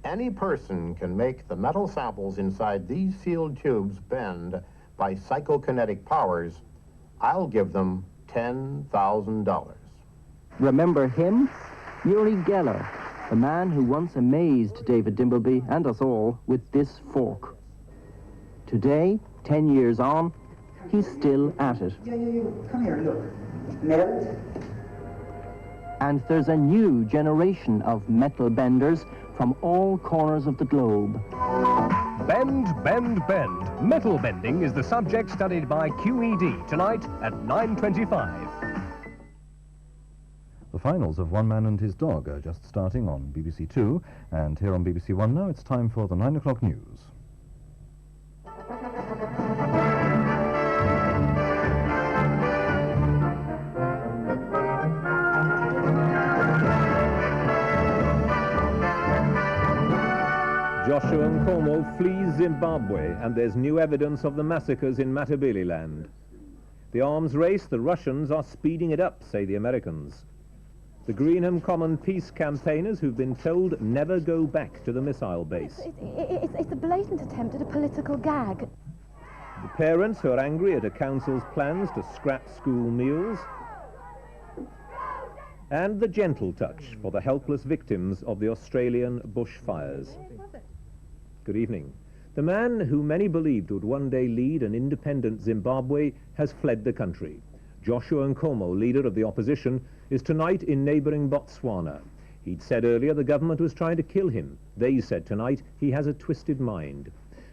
any person can make the metal samples inside these sealed tubes bend by psychokinetic powers, I'll give them $10,000. Remember him? Uri Geller, the man who once amazed David Dimbleby and us all with this fork. Today, 10 years on, he's still at it. Come here, look. Melt. And there's a new generation of metal benders from all corners of the globe. Bend, bend, bend. Metal bending is the subject studied by QED tonight at 9:25. The finals of One Man and His Dog are just starting on BBC2, and here on BBC1 now it's time for the 9 o'clock news. Joshua Nkomo flees Zimbabwe, and there's new evidence of the massacres in Matabeleland. The arms race, the Russians are speeding it up, say the Americans. The Greenham Common peace campaigners who've been told never go back to the missile base. It's a blatant attempt at a political gag. The parents who are angry at a council's plans to scrap school meals. And the gentle touch for the helpless victims of the Australian bushfires. Good evening. The man who many believed would one day lead an independent Zimbabwe has fled the country. Joshua Nkomo, leader of the opposition, is tonight in neighbouring Botswana. He'd said earlier the government was trying to kill him. They said tonight he has a twisted mind.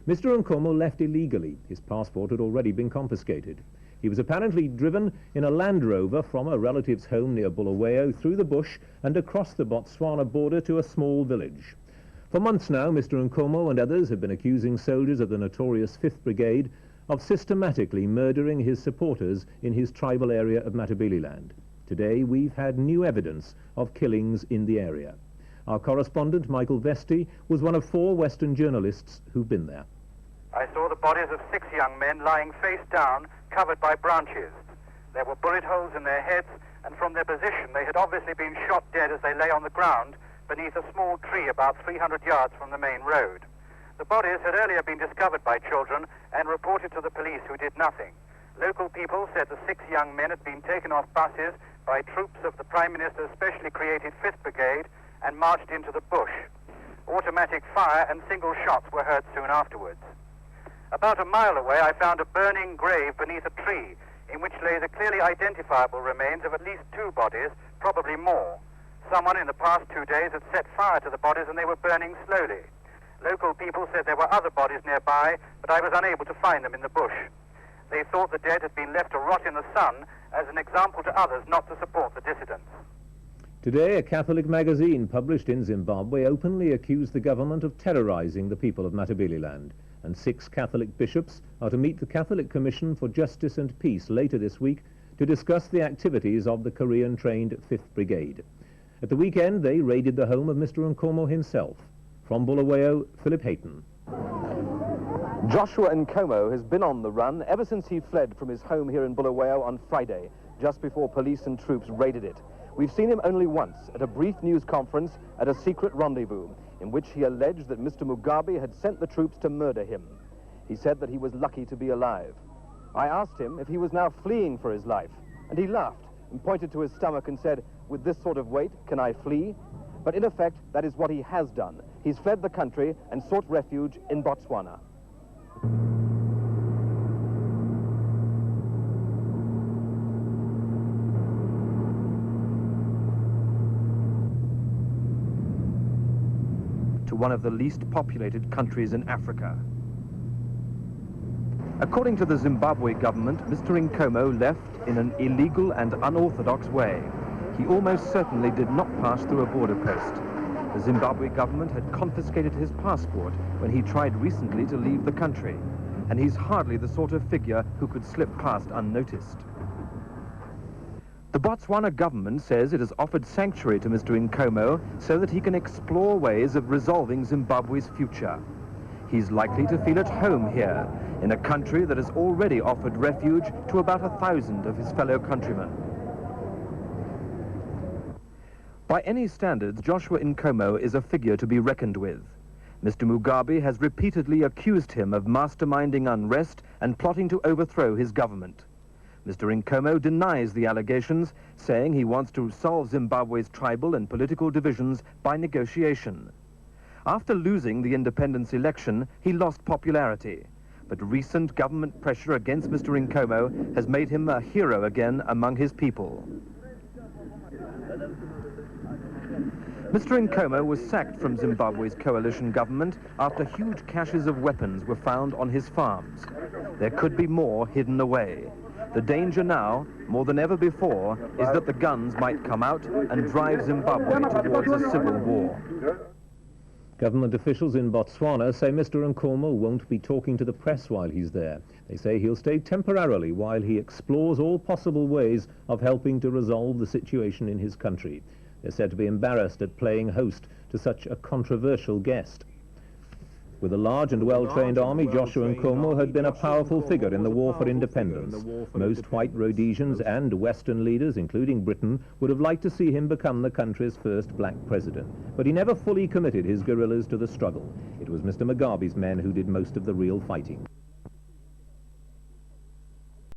Mr. Nkomo left illegally. His passport had already been confiscated. He was apparently driven in a Land Rover from a relative's home near Bulawayo through the bush and across the Botswana border to a small village. For months now, Mr. Nkomo and others have been accusing soldiers of the notorious 5th Brigade of systematically murdering his supporters in his tribal area of Matabeleland. Today, we've had new evidence of killings in the area. Our correspondent, Michael Vesti, was one of 4 Western journalists who've been there. I saw the bodies of 6 young men lying face down, covered by branches. There were bullet holes in their heads, and from their position, they had obviously been shot dead as they lay on the ground beneath a small tree about 300 yards from the main road. The bodies had earlier been discovered by children and reported to the police, who did nothing. Local people said the 6 young men had been taken off buses by troops of the Prime Minister's specially created 5th Brigade and marched into the bush. Automatic fire and single shots were heard soon afterwards. About a mile away, I found a burning grave beneath a tree in which lay the clearly identifiable remains of at least 2 bodies, probably more. Someone in the past 2 days had set fire to the bodies and they were burning slowly. Local people said there were other bodies nearby, but I was unable to find them in the bush. They thought the dead had been left to rot in the sun as an example to others not to support the dissidents. Today, a Catholic magazine published in Zimbabwe openly accused the government of terrorizing the people of Matabeleland, and 6 Catholic bishops are to meet the Catholic Commission for Justice and Peace later this week to discuss the activities of the Korean-trained 5th Brigade. At the weekend, they raided the home of Mr. Nkomo himself. From Bulawayo, Philip Hayton. Joshua Nkomo has been on the run ever since he fled from his home here in Bulawayo on Friday, just before police and troops raided it. We've seen him only once at a brief news conference at a secret rendezvous, in which he alleged that Mr. Mugabe had sent the troops to murder him. He said that he was lucky to be alive. I asked him if he was now fleeing for his life, and he laughed and pointed to his stomach and said, "With this sort of weight, can I flee?" But in effect, that is what he has done. He's fled the country and sought refuge in Botswana. To one of the least populated countries in Africa. According to the Zimbabwe government, Mr. Nkomo left in an illegal and unorthodox way. He almost certainly did not pass through a border post. The Zimbabwe government had confiscated his passport when he tried recently to leave the country, and he's hardly the sort of figure who could slip past unnoticed. The Botswana government says it has offered sanctuary to Mr. Nkomo so that he can explore ways of resolving Zimbabwe's future. He's likely to feel at home here, in a country that has already offered refuge to about 1,000 of his fellow countrymen. By any standards, Joshua Nkomo is a figure to be reckoned with. Mr. Mugabe has repeatedly accused him of masterminding unrest and plotting to overthrow his government. Mr. Nkomo denies the allegations, saying he wants to solve Zimbabwe's tribal and political divisions by negotiation. After losing the independence election, he lost popularity. But recent government pressure against Mr. Nkomo has made him a hero again among his people. Mr. Nkomo was sacked from Zimbabwe's coalition government after huge caches of weapons were found on his farms. There could be more hidden away. The danger now, more than ever before, is that the guns might come out and drive Zimbabwe towards a civil war. Government officials in Botswana say Mr. Nkomo won't be talking to the press while he's there. They say he'll stay temporarily while he explores all possible ways of helping to resolve the situation in his country. They're said to be embarrassed at playing host to such a controversial guest. With a large and well-trained army, Joshua Nkomo had been a powerful figure in the war for independence. Most white Rhodesians and Western leaders, including Britain, would have liked to see him become the country's first black president. But he never fully committed his guerrillas to the struggle. It was Mr. Mugabe's men who did most of the real fighting.